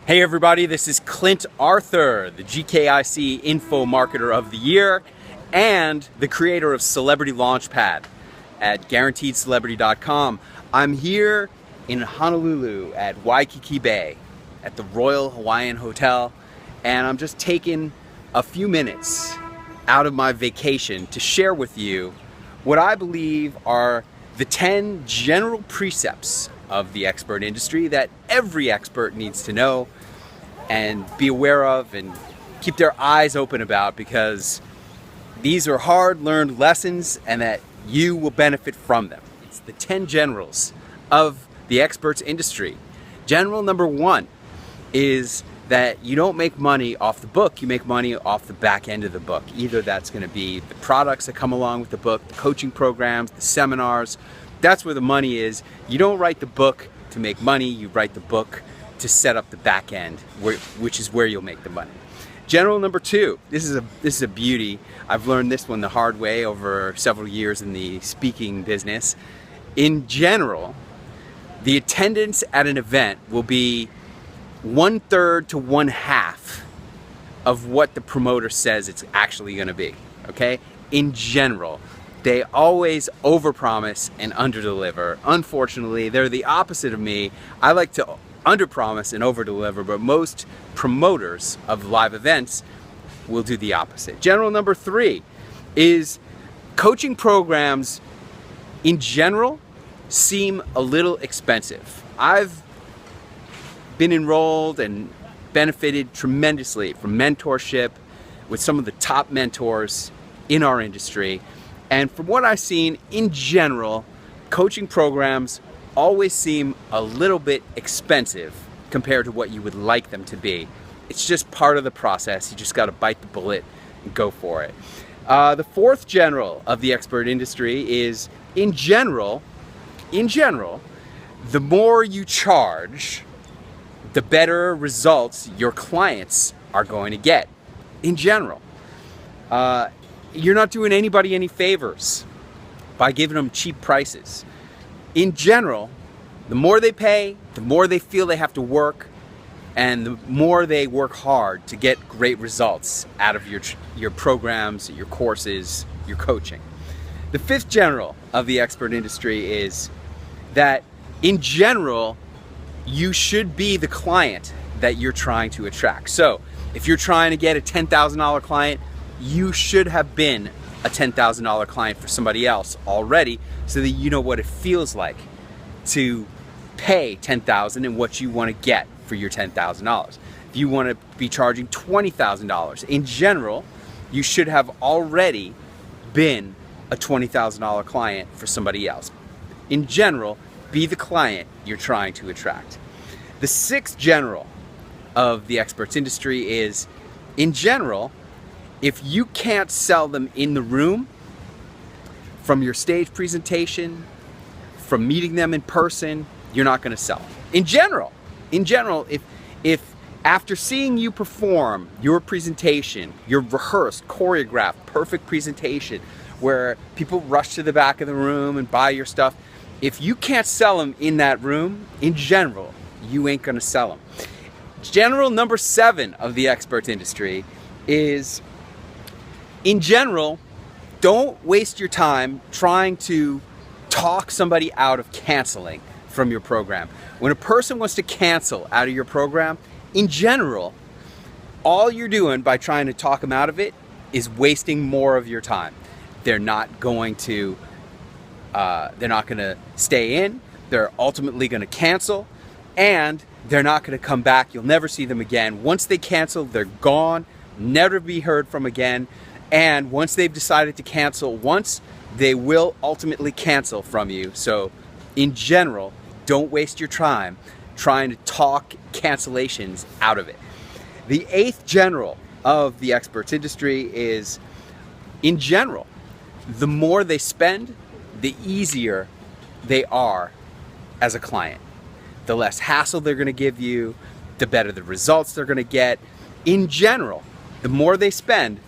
Hey everybody, this is Clint Arthur, the GKIC Info Marketer of the Year and the creator of Celebrity Launchpad at GuaranteedCelebrity.com. I'm here in Honolulu at Waikiki Bay at the Royal Hawaiian Hotel, and I'm just taking a few minutes out of my vacation to share with you what I believe are the 10 general precepts of the expert industry that every expert needs to know and be aware of and keep their eyes open about, because these are hard-learned lessons and that you will benefit from them. It's the 10 generals of the experts industry. General number 1 is that you don't make money off the book, you make money off the back end of the book. Either that's going to be the products that come along with the book, the coaching programs, the seminars. That's where the money is. You don't write the book to make money, you write the book to set up the back end, which is where you'll make the money. General number 2, this is a beauty. I've learned this one the hard way over several years in the speaking business. In general, the attendance at an event will be 1/3 to 1/2 of what the promoter says it's actually going to be. Okay? In general, they always overpromise and underdeliver. Unfortunately, they're the opposite of me. I like to underpromise and overdeliver, but most promoters of live events will do the opposite. General number 3 is coaching programs in general seem a little expensive. I've been enrolled and benefited tremendously from mentorship with some of the top mentors in our industry. And from what I've seen, in general, coaching programs always seem a little bit expensive compared to what you would like them to be. It's just part of the process. You just got to bite the bullet and go for it. The 4th general of the expert industry is, in general, the more you charge, the better results your clients are going to get. In general. You're not doing anybody any favors by giving them cheap prices. In general, the more they pay, the more they feel they have to work, and the more they work hard to get great results out of your programs, your courses, your coaching. The 5th general of the expert industry is that, in general, you should be the client that you're trying to attract. So, if you're trying to get a $10,000 client, you should have been a $10,000 client for somebody else already, so that you know what it feels like to pay $10,000 and what you want to get for your $10,000. If you want to be charging $20,000, in general, you should have already been a $20,000 client for somebody else. In general, be the client you're trying to attract. The 6th general of the experts industry is, in general, if you can't sell them in the room, from your stage presentation, from meeting them in person, you're not going to sell. In general, if after seeing you perform your presentation, your rehearsed, choreographed, perfect presentation, where people rush to the back of the room and buy your stuff, if you can't sell them in that room, in general, you ain't going to sell them. General number 7 of the expert industry is, in general, don't waste your time trying to talk somebody out of canceling from your program. When a person wants to cancel out of your program, in general, all you're doing by trying to talk them out of it is wasting more of your time. They're not going to stay in. They're ultimately going to cancel, and they're not going to come back. You'll never see them again. Once they cancel, they're gone, never be heard from again. And once they've decided to cancel once, they will ultimately cancel from you. So, in general, don't waste your time trying to talk cancellations out of it. The 8th general of the experts industry is, in general, the more they spend, the easier they are as a client. The less hassle they're going to give you, the better the results they're going to get. In general, the more they spend,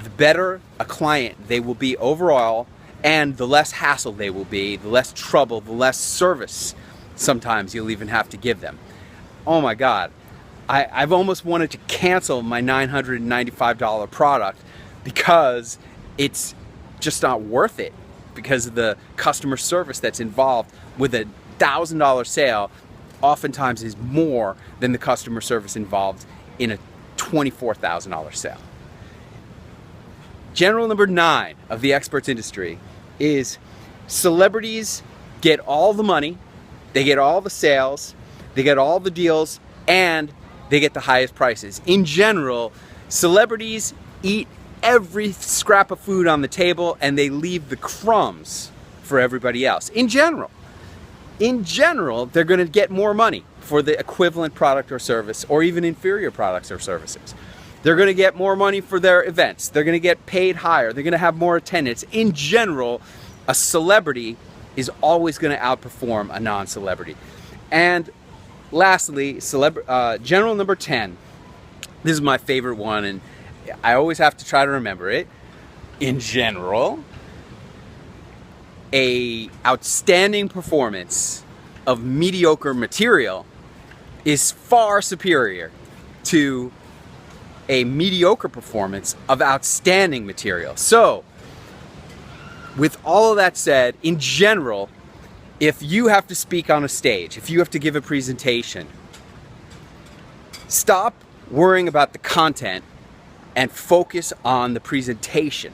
the better a client they will be overall, and the less hassle they will be, the less trouble, the less service sometimes you'll even have to give them. Oh my God, I've almost wanted to cancel my $995 product because it's just not worth it, because of the customer service that's involved with a $1,000 sale. Oftentimes is more than the customer service involved in a $24,000 sale. General number 9 of the experts industry is celebrities get all the money, they get all the sales, they get all the deals, and they get the highest prices. In general, celebrities eat every scrap of food on the table and they leave the crumbs for everybody else. In general, they're going to get more money for the equivalent product or service, or even inferior products or services. They're going to get more money for their events. They're going to get paid higher. They're going to have more attendance. In general, a celebrity is always going to outperform a non-celebrity. And lastly, general number 10. This is my favorite one, and I always have to try to remember it. In general, a outstanding performance of mediocre material is far superior to a mediocre performance of outstanding material. So, with all of that said, in general, if you have to speak on a stage, if you have to give a presentation, stop worrying about the content and focus on the presentation.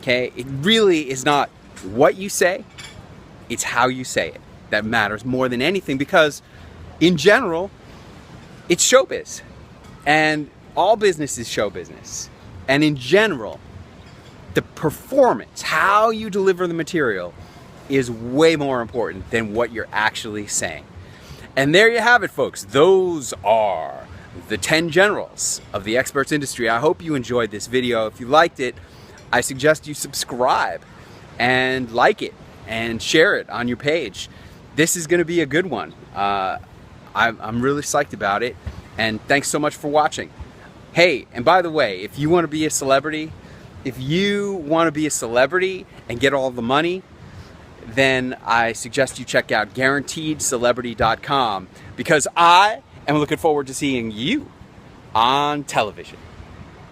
Okay? It really is not what you say, it's how you say it that matters more than anything, because in general, it's showbiz. And all business is show business. And in general, the performance, how you deliver the material, is way more important than what you're actually saying. And there you have it, folks. Those are the 10 generals of the experts industry. I hope you enjoyed this video. If you liked it, I suggest you subscribe and like it and share it on your page. This is going to be a good one. I'm really psyched about it. And thanks so much for watching. Hey, and by the way, if you want to be a celebrity, and get all the money, then I suggest you check out GuaranteedCelebrity.com, because I am looking forward to seeing you on television.